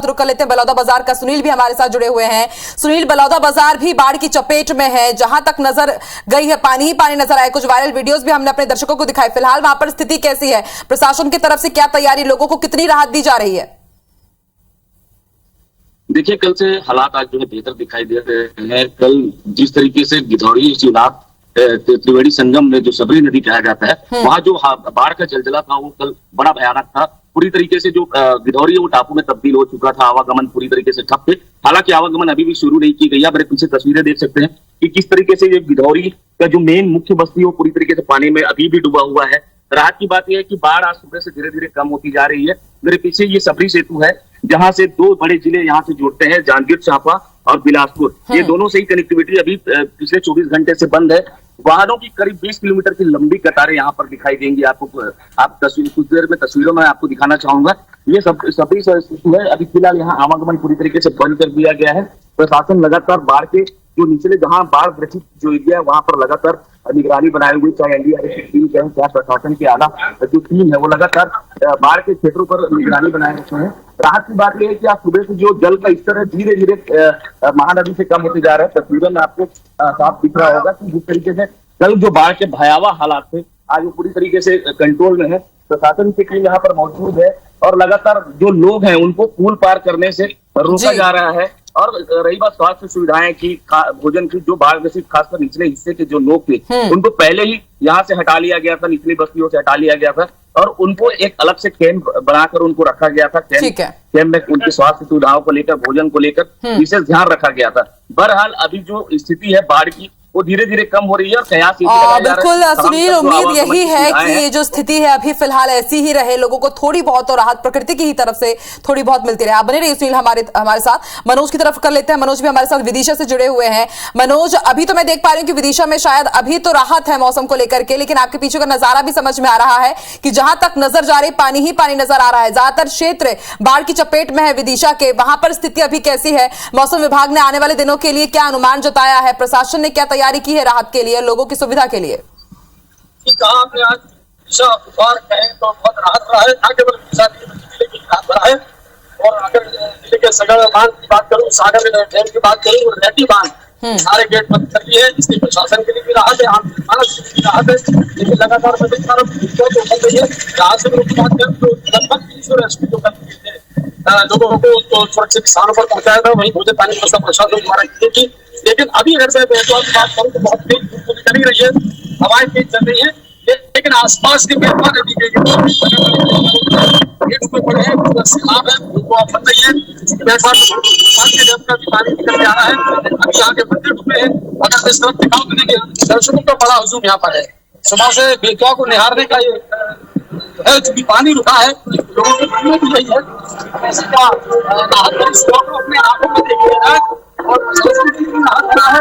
रुक कर लेते हैं बलौदा बाजार का। सुनील भी हमारे साथ जुड़े हुए हैं। सुनील, बलौदा बाजार भी बाढ़ की चपेट में है, जहां तक नजर गई है पानी ही पानी नजर आया। कुछ वायरल वीडियोस भी हमने अपने दर्शकों को दिखाई। फिलहाल वहां पर स्थिति कैसी है? प्रशासन की तरफ से क्या तैयारी, लोगों को कितनी राहत दी जा रही है? देखिए, कल से हालात आज जो है बेहतर दिखाई दे रहे हैं। कल जिस तरीके से गिधौरी शिवनाथ त्रिवेणी संगम में जो सबरी नदी कहा जाता है, वहां जो बाढ़ का जलजला था वो कल बड़ा भयानक था। पूरी तरीके से जो गिधौरी है वो टापू में तब्दील हो चुका था। आवागमन पूरी तरीके से ठप थे। हालांकि आवागमन अभी भी शुरू नहीं की गई है। मेरे पीछे तस्वीरें देख सकते हैं कि किस तरीके से ये गिधौरी का जो मेन मुख्य बस्ती है वो पूरी तरीके से पानी में अभी भी डूबा हुआ है। राहत की बात यह है कि बाढ़ आज सुबह से धीरे धीरे कम होती जा रही है। मेरे पीछे ये सबरी सेतु है, जहां से दो बड़े जिले यहाँ से जुड़ते हैं, जांजगीर चांपा और बिलासपुर। ये दोनों से ही कनेक्टिविटी अभी पिछले 24 घंटे से बंद है। वाहनों की करीब 20 किलोमीटर की लंबी कतारें यहाँ पर दिखाई देंगी आपको। आप तस्वीर कुछ देर में तस्वीरों में आपको दिखाना चाहूंगा। ये सबरी सेतु है। अभी फिलहाल यहाँ आवागमन पूरी तरीके से बंद कर दिया गया है। प्रशासन लगातार बाढ़ के जो निचले जहां बाढ़ ग्रसित जो एरिया है वहां पर लगातार निगरानी बनाई हुई, चाहे एनडीआरएफ की टीम चाहे क्या प्रशासन की आला जो टीम है वो लगातार बाढ़ के क्षेत्रों पर निगरानी बनाए रखे हैं। राहत की बात यह है कि आज सुबह से जो जल का स्तर है धीरे धीरे महानदी से कम होते जा रहा है। तस्वीरों में आपको साफ दिख रहा होगा कि जिस तरीके से कल जो बाढ़ के भयावह हालात थे आज वो पूरी तरीके से कंट्रोल में है। प्रशासन की टीम यहाँ पर मौजूद है और लगातार जो लोग हैं उनको पुल पार करने से रोका जा रहा है। और रही बात स्वास्थ्य सुविधाएं की, भोजन की, जो बाढ़ ग्रसित खासकर निचले हिस्से के जो लोग थे उनको पहले ही यहाँ से हटा लिया गया था, निचली बस्तियों से हटा लिया गया था और उनको एक अलग से कैंप बनाकर उनको रखा गया था। कैंप में उनकी स्वास्थ्य सुविधाओं को लेकर, भोजन को लेकर विशेष ध्यान रखा गया था। बहरहाल अभी जो स्थिति है बाढ़ की वो धीरे धीरे कम हो रही है और कयास बिल्कुल सुनील, उम्मीद यही है कि ये जो स्थिति है अभी फिलहाल ऐसी ही रहे, लोगों को थोड़ी बहुत और राहत प्रकृति की ही तरफ से थोड़ी बहुत मिलती रहे। आप बने रहिए सुनील हमारे साथ। मनोज की तरफ कर लेते हैं। मनोज भी हमारे साथ विदिशा से जुड़े हुए हैं। मनोज, अभी तो मैं देख पा रही हूँ कि विदिशा में शायद अभी तो राहत है मौसम को लेकर के, लेकिन आपके पीछे का नजारा भी समझ में आ रहा है कि जहां तक नजर जा रही पानी ही पानी नजर आ रहा है। ज्यादातर क्षेत्र बाढ़ की चपेट में है विदिशा के। वहां पर स्थिति अभी कैसी है? मौसम विभाग ने आने वाले दिनों के लिए क्या अनुमान जताया है? प्रशासन ने क्या तैयारी की है राहत के लिए, लोगों की सुविधा के लिए? कहाँ पे आज तो बहुत राहत रहा है, न केवल जिले की राहत रहा है। और अगर जिले के सगड़ बांध की बात करूँ, सागर डैम की बात करूँ और रेड्डी बांध सारे गेट बंद कर दिए हैं। इसलिए प्रशासन के लिए भी राहत है, आम मानव के लिए भी राहत है। लेकिन लगातार बंद रही है। राहत से बात करें तो लगभग 300 रेस्क्यू जो कर लोगों को सुरक्षित स्थानों पर पहुंचाया था। वहीं भोजन पानी व्यवस्था प्रशासन द्वारा की थी। लेकिन अभी अगर से बात करूँ तो बहुत तेज धूप चली रही है, हवाएं तेज चल रही है। लेकिन आसपास के बेतवा नदी के पड़े हैं, सैलाब है, उनको आप बन रही है। डैम का भी पानी निकल आ रहा है। अभी यहाँ के मंदिर डूबे हैं। अगर इस तरफ दिखाओ तो देखिए दर्शकों का बड़ा हुजूम यहाँ पर है। सुबह से बेतवा को निहारने का ये है, चूंकि पानी रुका है, लोगों को घूमने भी यही है। अपने आंखों में देख लिया है और है।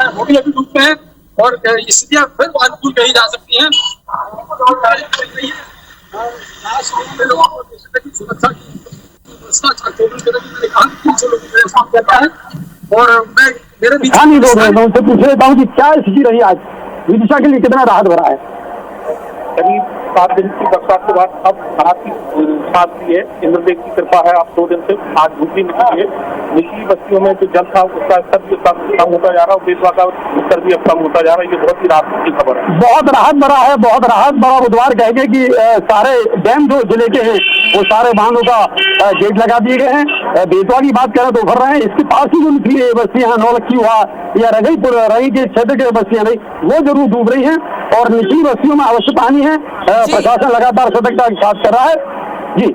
वो भी अभी डूबते हैं और स्थितियां फिर अनुकूल कही जा सकती हैं। सुरक्षा और मैं मेरे उनसे पूछ लेता हूँ कि क्या स्थिति रही आज विदिशा के लिए, कितना राहत भरा है? करीब 7 दिन की बरसात के बाद अब राहत की सांस ली है। इंद्रदेव की कृपा है। अब 2 दिन से आज धूप भी निकली है। निचली बस्तियों में जो जल था उसका स्तर भी कम होता जा रहा है, बेतवा का स्तर भी अब कम होता जा रहा है। ये बहुत ही राहत की खबर है। बहुत राहत भरा है, बहुत राहत भरा बुधवार कहेंगे कि सारे डैम जो जिले के हैं वो सारे बांधों का गेट लगा दिए गए हैं। बेतवा की बात करें तो भर रहे हैं। इसके पास ही जो निचली बस्तियां नौलखी हुआ या रघईपुर रही के क्षेत्र के बस्तियां रही वो जरूर डूब रही हैं और निचली बस्तियों में अवश्य पानी है। प्रशासन लगातार सतर्कता के साथ कर रहा है। जी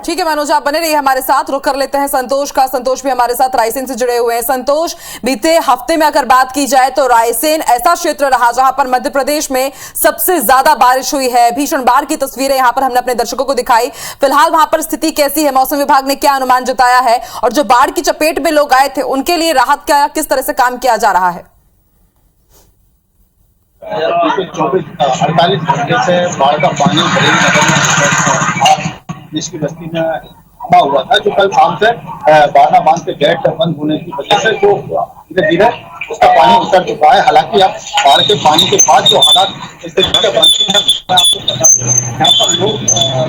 ठीक है मनोज, आप बने रहिए हमारे साथ। रुक कर लेते हैं संतोष का। संतोष भी हमारे साथ रायसेन से जुड़े हुए हैं। संतोष, बीते हफ्ते में अगर बात की जाए तो रायसेन ऐसा क्षेत्र रहा जहां पर मध्य प्रदेश में सबसे ज्यादा बारिश हुई है। भीषण बाढ़ की तस्वीरें यहां पर हमने अपने दर्शकों को दिखाई। फिलहाल वहां पर स्थिति कैसी है? मौसम विभाग ने क्या अनुमान जताया है? और जो बाढ़ की चपेट में लोग आए थे उनके लिए राहत क्या, किस तरह से काम किया जा रहा है? 48 घंटे से बाढ़ का पानी इसकी बस्ती में जमा हुआ था, जो कल शाम से बारह बांध के गेट बंद होने की वजह से जो धीरे धीरे उसका पानी उतर चुका है। हालांकि अब बाढ़ के पानी के बाद जो हालात स्थिति के बनते हैं, मैं आपको बता दूं, यहाँ पर लोग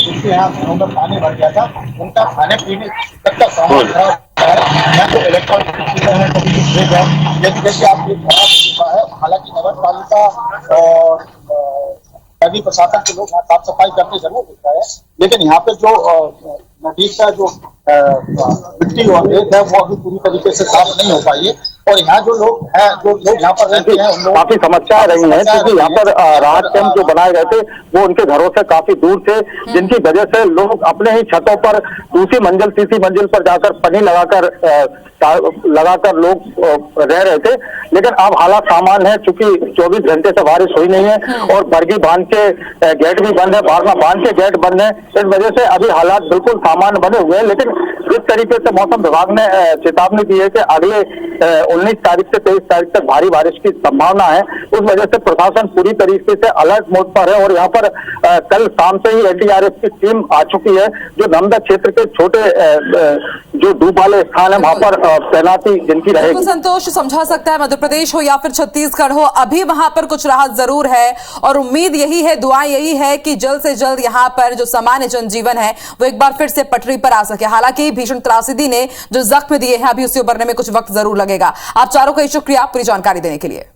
जिनके यहाँ घरों में पानी भर गया था, उनका खाने पीने तक का सामान खराब है। यहाँ तो इलेक्ट्रॉनिक चीजें हैं, कभी कुछ फ्रिज है, लेकिन जैसे आप ये खराब हो चुका है। हालांकि नगर पालिका और नदी प्रशासन के लोग यहाँ साफ सफाई करते जरूर दिख रहे हैं, लेकिन यहाँ पे जो नदी का जो मिट्टी और रेत है वो अभी पूरी तरीके से साफ नहीं हो पाई है। और यहाँ जो लोग हैं, जो लोग यहाँ पर रहते हैं, उन लोगों काफी समस्याएं रही हैं, क्योंकि यहाँ पर राहत कैंप जो बनाए गए थे वो उनके घरों से काफी दूर थे, जिनकी वजह से लोग अपने ही छतों पर दूसरी मंजिल तीसरी मंजिल पर जाकर पन्नी लगाकर लोग रह रहे थे। लेकिन अब हालात सामान्य है, चूंकि 24 घंटे से बारिश हुई नहीं है और बरगी बांध के गेट भी बंद है, बारना बांध के गेट बंद है। इस वजह से अभी हालात बिल्कुल सामान्य बने हुए हैं। लेकिन जिस तरीके से मौसम विभाग ने चेतावनी दी है कि अगले 19 तारीख से 23 तारीख तक भारी बारिश की संभावना है, उस वजह से प्रशासन पूरी तरीके से अलर्ट मोड पर है। और यहाँ पर कल शाम से ही एनडीआरएफ की टीम आ चुकी है, जो नर्मदा क्षेत्र के छोटे जो डूब वाले स्थान है वहां पर तैनाती जिनकी रहेगी। संतोष, समझा सकता है मध्य प्रदेश हो या फिर छत्तीसगढ़ हो, अभी वहां पर कुछ राहत जरूर है और उम्मीद यही है, दुआएं यही है कि जल्द से जल्द यहाँ पर जो सामान्य जनजीवन है वो एक बार फिर से पटरी पर आ सके। हालांकि भीषण त्रासदी ने जो जख्म दिए हैं, अभी उससे उबरने में कुछ वक्त जरूर लगेगा। आप चारों का शुक्रिया पूरी जानकारी देने के लिए।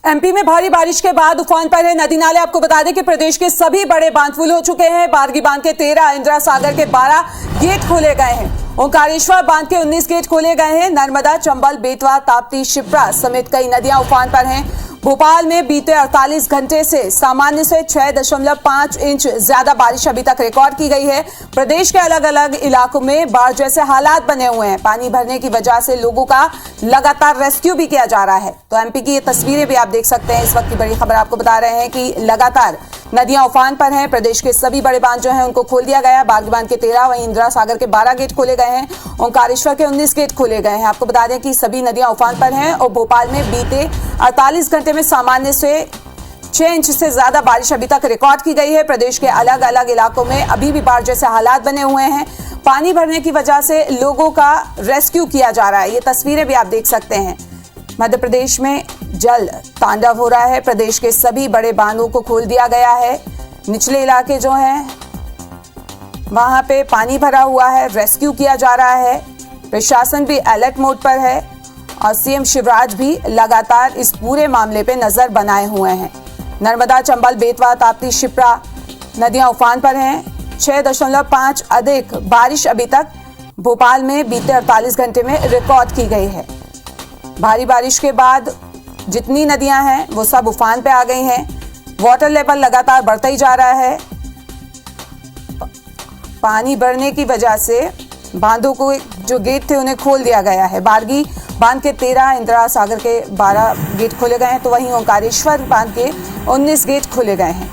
एमपी में भारी बारिश के बाद उफान पर है नदी नाले। आपको बता दें कि प्रदेश के सभी बड़े बांध फुल हो चुके हैं। बारगी बांध के 13, इंदिरा सागर के 12 गेट खोले गए हैं। ओंकारेश्वर बांध के 19 गेट खोले गए हैं। नर्मदा, चंबल, बेतवा, ताप्ती, शिप्रा समेत कई नदियां उफान पर हैं। भोपाल में बीते 48 घंटे से सामान्य से 6.5 इंच ज्यादा बारिश अभी तक रिकॉर्ड की गई है। प्रदेश के अलग अलग इलाकों में बाढ़ जैसे हालात बने हुए हैं। पानी भरने की वजह से लोगों का लगातार रेस्क्यू भी किया जा रहा है। तो एमपी की ये तस्वीरें भी आप देख सकते हैं। इस वक्त की बड़ी खबर आपको बता रहे हैं कि लगातार नदियां उफान पर हैं। प्रदेश के सभी बड़े बांध जो हैं उनको खोल दिया गया है। बारगी बांध के 13, वहीं इंदिरा सागर के 12 गेट खोले गए हैं। ओंकारेश्वर के 19 गेट खोले गए हैं। आपको बता दें कि सभी नदियां उफान पर हैं और भोपाल में बीते 48 घंटे में सामान्य से 6 इंच से ज्यादा बारिश अभी तक रिकॉर्ड की गई है। प्रदेश के अलग अलग इलाकों में अभी भी बाढ़ जैसे हालात बने हुए हैं। पानी भरने की वजह से लोगों का रेस्क्यू किया जा रहा है। ये तस्वीरें भी आप देख सकते हैं। मध्य प्रदेश में जल तांडव हो रहा है। प्रदेश के सभी बड़े बांधों को खोल दिया गया है। निचले इलाके जो हैं वहां पे पानी भरा हुआ है, रेस्क्यू किया जा रहा है। प्रशासन भी अलर्ट मोड पर है और सीएम शिवराज भी लगातार इस पूरे मामले पे नजर बनाए हुए हैं। नर्मदा, चंबल, बेतवा, ताप्ती, शिप्रा नदियां उफान पर हैं। 6.5 अधिक बारिश अभी तक भोपाल में बीते 48 घंटे में रिकॉर्ड की गई है। भारी बारिश के बाद जितनी नदियां हैं वो सब उफान पे आ गई हैं। वाटर लेवल लगातार बढ़ता ही जा रहा है। पानी बढ़ने की वजह से बांधों को जो गेट थे उन्हें खोल दिया गया है। बारगी बांध के 13, इंदिरा सागर के 12 गेट खोले गए हैं, तो वहीं ओंकारेश्वर बांध के 19 गेट खोले गए हैं।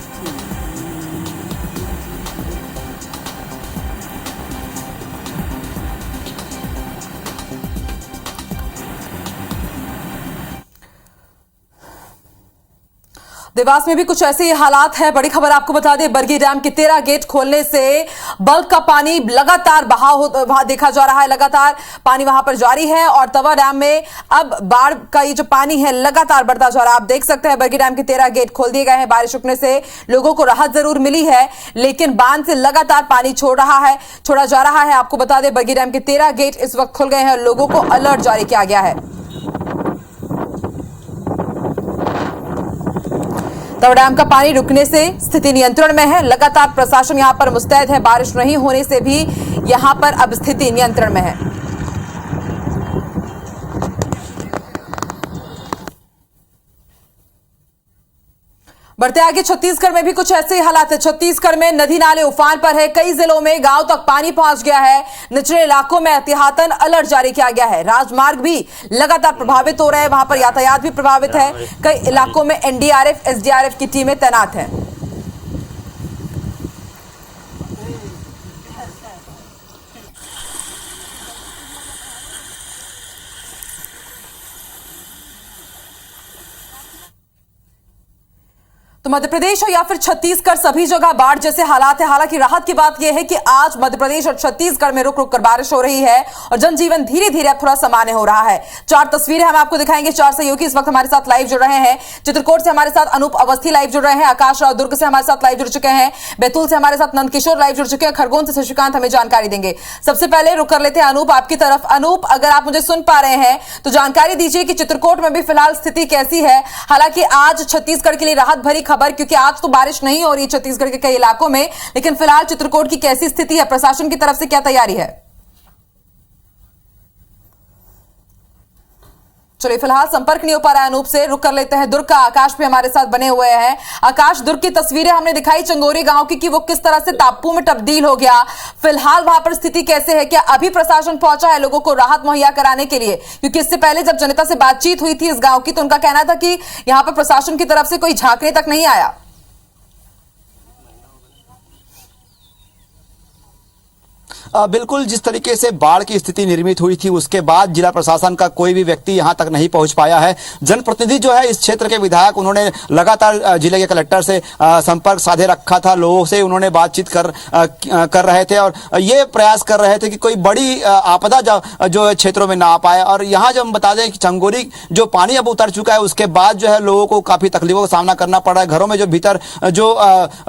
देवास में भी कुछ ऐसे ही हालात है। बड़ी खबर आपको बता दें, बरगी डैम के 13 गेट खोलने से बल्क का पानी लगातार बहाव देखा जा रहा है। लगातार पानी वहां पर जारी है और तवा डैम में अब बाढ़ का ये जो पानी है लगातार बढ़ता जा रहा है। आप देख सकते हैं बरगी डैम के 13 गेट खोल दिए गए हैं। बारिश रुकने से लोगों को राहत जरूर मिली है, लेकिन बांध से लगातार पानी छोड़ा जा रहा है। आपको बता दें बरगी डैम के 13 गेट इस वक्त खुल गए हैं और लोगों को अलर्ट जारी किया गया है। तवा डैम का पानी रुकने से स्थिति नियंत्रण में है। लगातार प्रशासन यहां पर मुस्तैद है। बारिश नहीं होने से भी यहां पर अब स्थिति नियंत्रण में है। बढ़ते आगे छत्तीसगढ़ में भी कुछ ऐसे हालात है। छत्तीसगढ़ में नदी नाले उफान पर है। कई जिलों में गांव तक पानी पहुंच गया है। निचले इलाकों में एहतियातन अलर्ट जारी किया गया है। राजमार्ग भी लगातार प्रभावित हो रहे हैं। वहां पर यातायात भी प्रभावित है। कई इलाकों में एनडीआरएफ, एसडीआरएफ की टीमें तैनात हैं। तो मध्य प्रदेश हो या फिर छत्तीसगढ़, सभी जगह बाढ़ जैसे हालात है। हालांकि राहत की बात यह है कि आज मध्य प्रदेश और छत्तीसगढ़ में रुक रुक कर बारिश हो रही है और जनजीवन धीरे धीरे अब थोड़ा सामान्य हो रहा है। 4 तस्वीरें हम आपको दिखाएंगे। 4 सहयोगी इस वक्त हमारे साथ लाइव जुड़ रहे हैं। चित्रकूट से हमारे साथ अनूप अवस्थी लाइव जुड़ रहे हैं, आकाश राव दुर्ग से हमारे साथ लाइव जुड़ चुके हैं, बैतूल से हमारे साथ नंदकिशोर लाइव जुड़ चुके हैं, खरगोन से शशिकांत हमें जानकारी देंगे। सबसे पहले रुक कर लेते हैं अनूप आपकी तरफ। अनूप, अगर आप मुझे सुन पा रहे हैं तो जानकारी दीजिए कि चित्रकूट में भी फिलहाल स्थिति कैसी है। हालांकि आज छत्तीसगढ़ के लिए राहत भरी खबर, क्योंकि आज तो बारिश नहीं हो रही है छत्तीसगढ़ के कई इलाकों में, लेकिन फिलहाल चित्रकूट की कैसी स्थिति है, प्रशासन की तरफ से क्या तैयारी है? चलिए, फिलहाल संपर्क नहीं हो पा रहा है अनूप से। रुक कर लेते हैं दुर्ग का। आकाश भी हमारे साथ बने हुए हैं। आकाश, दुर्ग की तस्वीरें हमने दिखाई चंगोरी गांव की कि वो किस तरह से टापू में तब्दील हो गया। फिलहाल वहां पर स्थिति कैसे है? क्या अभी प्रशासन पहुंचा है लोगों को राहत मुहैया कराने के लिए? क्योंकि इससे पहले जब जनता से बातचीत हुई थी इस गांव की तो उनका कहना था कि यहां पर प्रशासन की तरफ से कोई झांकने तक नहीं आया। बिल्कुल, जिस तरीके से बाढ़ की स्थिति निर्मित हुई थी उसके बाद जिला प्रशासन का कोई भी व्यक्ति यहां तक नहीं पहुंच पाया है। जनप्रतिनिधि जो है इस क्षेत्र के विधायक, उन्होंने लगातार जिले के कलेक्टर से संपर्क साधे रखा था, लोगों से उन्होंने बातचीत कर रहे थे और ये प्रयास कर रहे थे कि कोई बड़ी आपदा जो क्षेत्रों में ना आ पाए। और यहाँ जब हम बता दें कि चंगोरी जो पानी अब उतर चुका है उसके बाद जो है लोगों को काफी तकलीफों का सामना करना पड़ रहा है। घरों में जो भीतर जो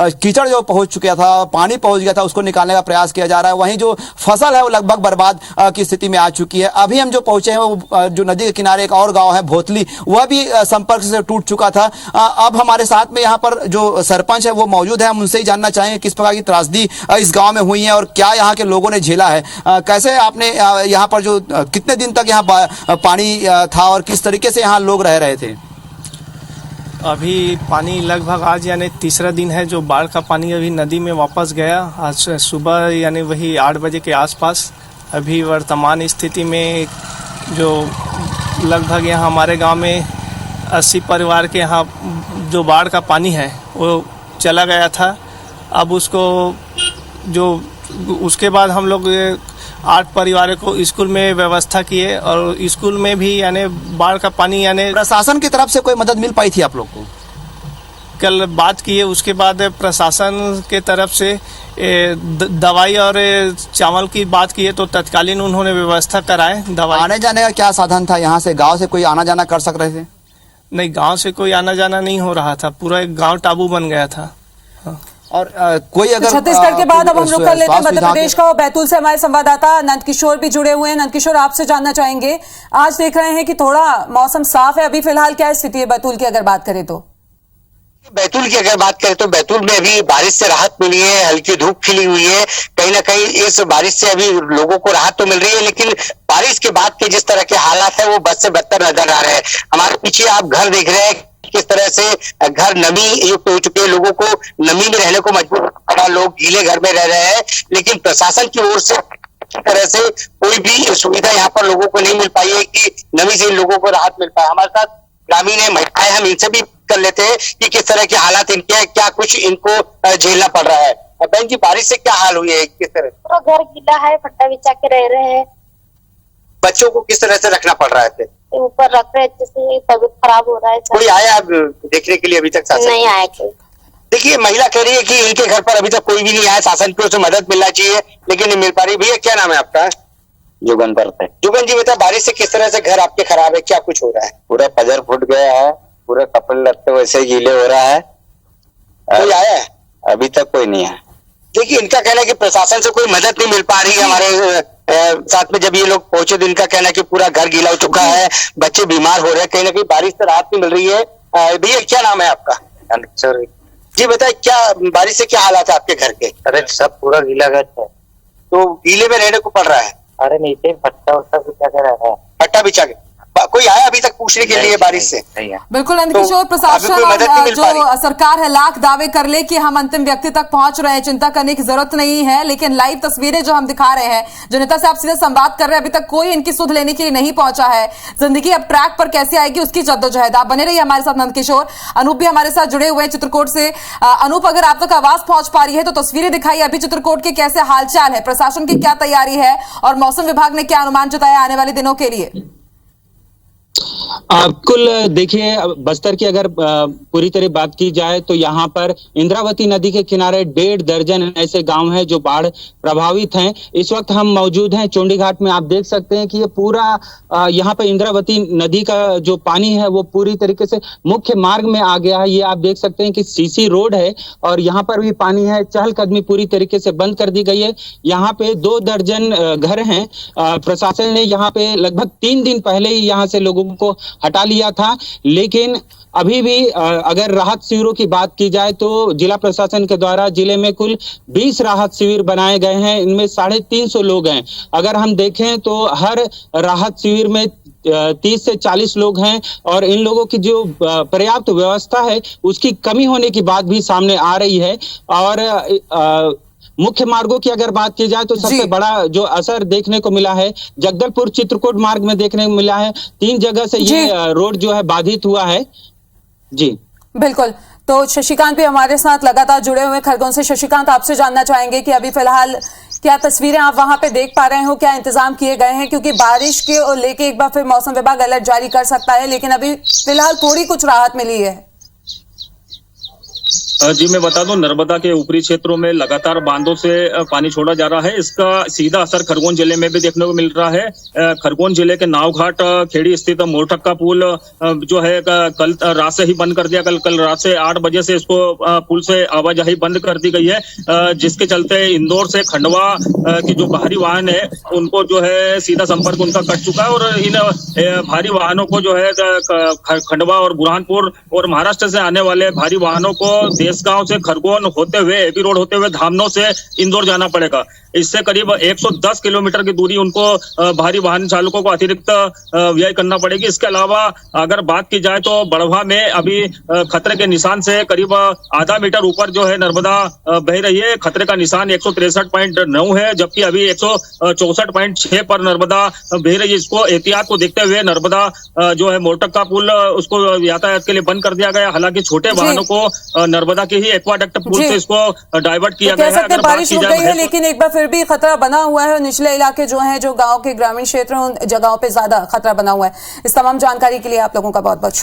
कीचड़ जो पहुंच चुका था, पानी पहुंच गया था, उसको निकालने का प्रयास किया जा रहा है। वहीं जो फसल है वो लगभग बर्बाद की स्थिति में आ चुकी है। अभी हम जो पहुंचे हैं वो जो नदी के किनारे एक और गांव है भोतली, वह भी संपर्क से टूट चुका था। अब हमारे साथ में यहाँ पर जो सरपंच है वो मौजूद है, हम उनसे ही जानना चाहेंगे किस प्रकार की त्रासदी इस गांव में हुई है और क्या यहाँ के लोगों ने झेला है। कैसे आपने यहाँ पर जो कितने दिन तक यहाँ पानी था और किस तरीके से यहाँ लोग रह रहे थे? अभी पानी लगभग आज यानी तीसरा दिन है जो बाढ़ का पानी अभी नदी में वापस गया। आज सुबह यानी वही 8 बजे के आसपास। अभी वर्तमान स्थिति में जो लगभग यहाँ हमारे गांव में 80 परिवार के यहाँ जो बाढ़ का पानी है वो चला गया था। अब उसके बाद हम लोग 8 परिवारों को स्कूल में व्यवस्था किए और स्कूल में भी यानी बाढ़ का पानी यानी प्रशासन की तरफ से कोई मदद मिल पाई थी आप लोग को? कल बात किए, उसके बाद प्रशासन के तरफ से दवाई और चावल की बात किए तो तत्कालीन उन्होंने व्यवस्था कराए। दवाई आने जाने का क्या साधन था? यहाँ से गाँव से कोई आना जाना कर सक रहे थे? नहीं, गाँव से कोई आना जाना नहीं हो रहा था, पूरा एक गाँव टाबू बन गया था। हाँ। और कोई अगर छत्तीसगढ़ के बाद अब हम लोग कर लेते हैं मध्य प्रदेश का। बैतूल से हमारे संवाददाता नंदकिशोर भी जुड़े हुए हैं। नंदकिशोर, आपसे जानना चाहेंगे, आज देख रहे हैं कि थोड़ा मौसम साफ है, अभी फिलहाल क्या स्थिति है बैतूल की अगर बात करें तो? बैतूल की अगर बात करें तो बैतूल में अभी बारिश से राहत मिली है, हल्की धूप खिली हुई है। कहीं ना कहीं इस बारिश से अभी लोगों को राहत तो मिल रही है, लेकिन बारिश के बाद के जिस तरह के हालात है वो बद से बदतर नजर आ रहे हैं। हमारे पीछे आप घर देख रहे हैं किस तरह से घर नमी युक्त हो चुके हैं, लोगों को नमी में रहने को मजबूर कर, लोग गीले घर में रह रहे हैं। लेकिन प्रशासन की ओर से तरह से कोई भी सुविधा यहाँ पर लोगों को नहीं मिल पाई है कि नमी से इन लोगों को राहत मिल पाए। हमारे साथ ग्रामीण है, महिलाएं, हम इनसे भी कर लेते हैं कि किस तरह के हालात इनके हैं, क्या कुछ इनको झेलना पड़ रहा है। बहन जी, बारिश से क्या हाल हुई है, किस तरह? तो घर गीला है, फट्टा बिछा के रह रहे हैं। बच्चों को किस तरह से रखना पड़ रहा है? ऊपर रख रहे, जैसे तबीयत खराब हो रहा है। कोई आया अब देखने के लिए? अभी तक शासन नहीं आया कोई। देखिए, महिला कह रही है कि इनके घर पर अभी तक कोई भी नहीं आया, शासन की ओर से मदद मिलना चाहिए लेकिन नहीं मिल पा रही। भैया, क्या नाम है आपका? जुगन करते। जुगन जी, बता, बारिश से किस तरह से घर आपके खराब है, क्या कुछ हो रहा है? पूरा पजर फूट गया है, पूरे कपड़े लत्ते वैसे गीले हो रहा है। कोई आया है? अभी तक कोई नहीं है। देखिए, इनका कहना है कि प्रशासन से कोई मदद नहीं मिल पा रही है। हमारे साथ में जब ये लोग पहुंचे तो इनका कहना है कि पूरा घर गीला हो चुका है, बच्चे बीमार हो रहे हैं, कहीं ना कहीं बारिश से राहत नहीं मिल रही है। भैया, क्या नाम है आपका? जी बताए, क्या बारिश से क्या हालात है आपके घर के? अरे सब पूरा गीला घर है। तो गीले में रहने को पड़ रहा है? अरे नीचे फट्टा बिछा के रह रहा है। फट्टा बिछा के? कोई आया अभी तक पूछने के लिए बारिश से? बिल्कुल नंदकिशोर, प्रशासन और जो सरकार है लाख दावे कर ले कि हम अंतिम व्यक्ति तक पहुंच रहे हैं, चिंता करने की जरूरत नहीं है, लेकिन लाइव तस्वीरें जो हम दिखा रहे हैं, जो नेता से आप सीधे संवाद कर रहे हैं, अभी तक कोई इनकी सुध लेने के लिए नहीं पहुंचा है। जिंदगी अब ट्रैक पर कैसे आएगी उसकी जद्दोजहद। आप बने रहिए हमारे साथ नंदकिशोर। अनूप भी हमारे साथ जुड़े हुए हैं चित्रकूट से। अनूप, अगर आप तक आवाज पहुंच पा रही है तो तस्वीरें दिखाइए, अभी चित्रकूट के कैसे हालचाल है, प्रशासन की क्या तैयारी है और मौसम विभाग ने क्या अनुमान जताया आने वाले दिनों के लिए? कुल देखिए, बस्तर की अगर पूरी तरह बात की जाए तो यहाँ पर इंद्रावती नदी के किनारे 1.5 दर्जन ऐसे गांव हैं जो बाढ़ प्रभावित हैं। इस वक्त हम मौजूद हैं चोंडी घाट में। आप देख सकते हैं कि ये पूरा यहाँ पर इंद्रावती नदी का जो पानी है वो पूरी तरीके से मुख्य मार्ग में आ गया है। ये आप देख सकते हैं कि सीसी रोड है और यहाँ पर भी पानी है। चहलकदमी पूरी तरीके से बंद कर दी गई है। यहाँ पे 2 दर्जन घर हैं। प्रशासन ने यहाँ पे लगभग 3 दिन पहले ही यहाँ से लोगों को हटा लिया था, लेकिन अभी भी अगर राहत शिविरों की बात की जाए तो जिला प्रशासन के द्वारा जिले में कुल 20 राहत शिविर बनाए गए हैं। इनमें 350 लोग हैं। अगर हम देखें तो हर राहत शिविर में 30 से 40 लोग हैं और इन लोगों की जो पर्याप्त व्यवस्था है उसकी कमी होने की बात भी सामने आ रही है। और मुख्य मार्गों की अगर बात की जाए तो सबसे बड़ा जो असर देखने को मिला है जगदलपुर चित्रकूट मार्ग में देखने को मिला है। 3 जगह से ये रोड जो है बाधित हुआ है। जी बिल्कुल। तो शशिकांत भी हमारे साथ लगातार जुड़े हुए खरगोन से। शशिकांत, आपसे जानना चाहेंगे कि अभी फिलहाल क्या तस्वीरें आप वहां पे देख पा रहे हो, क्या इंतजाम किए गए हैं, क्योंकि बारिश के लेके एक बार फिर मौसम विभाग अलर्ट जारी कर सकता है, लेकिन अभी फिलहाल थोड़ी कुछ राहत मिली है। जी मैं बता दूं, नर्मदा के ऊपरी क्षेत्रों में लगातार बांधों से पानी छोड़ा जा रहा है। इसका सीधा असर खरगोन जिले में भी देखने को मिल रहा है। खरगोन जिले के नावघाट खेड़ी स्थित मोरठक्का पुल जो है कल रात से ही बंद कर दिया। कल रात से 8 बजे से इसको पुल से आवाजाही बंद कर दी गई है, जिसके चलते इंदौर से खंडवा की जो भारी वाहन है उनको जो है सीधा संपर्क उनका कट चुका है। और इन भारी वाहनों को जो है खंडवा और बुरहानपुर और महाराष्ट्र से आने वाले भारी वाहनों को गांव से खरगोन होते हुए एबी रोड होते हुए धामनों से इंदौर जाना पड़ेगा। इससे करीब 110 किलोमीटर की दूरी उनको भारी वाहन चालकों को अतिरिक्त व्यय करना पड़ेगी। इसके अलावा अगर बात की जाए तो बड़वा में अभी खतरे के निशान से करीब आधा मीटर ऊपर जो है नर्मदा बह रही है। खतरे का निशान 163.9 है, जबकि अभी 164.6 पर नर्मदा बह रही है। इसको एहतियात को देखते हुए नर्मदा जो है मोरठक्का पुल उसको यातायात के लिए बंद कर दिया गया। हालांकि छोटे वाहनों को नर्मदा के ही एक्वाडक्ट पुल से इसको डाइवर्ट किया गया है। अगर बात की जाए लेकिन एक बार फिर भी खतरा बना हुआ है और निचले इलाके जो हैं, जो गांव के ग्रामीण क्षेत्र हैं, उन जगहों पे ज्यादा खतरा बना हुआ है। इस तमाम जानकारी के लिए आप लोगों का बहुत बहुत शुक्रिया।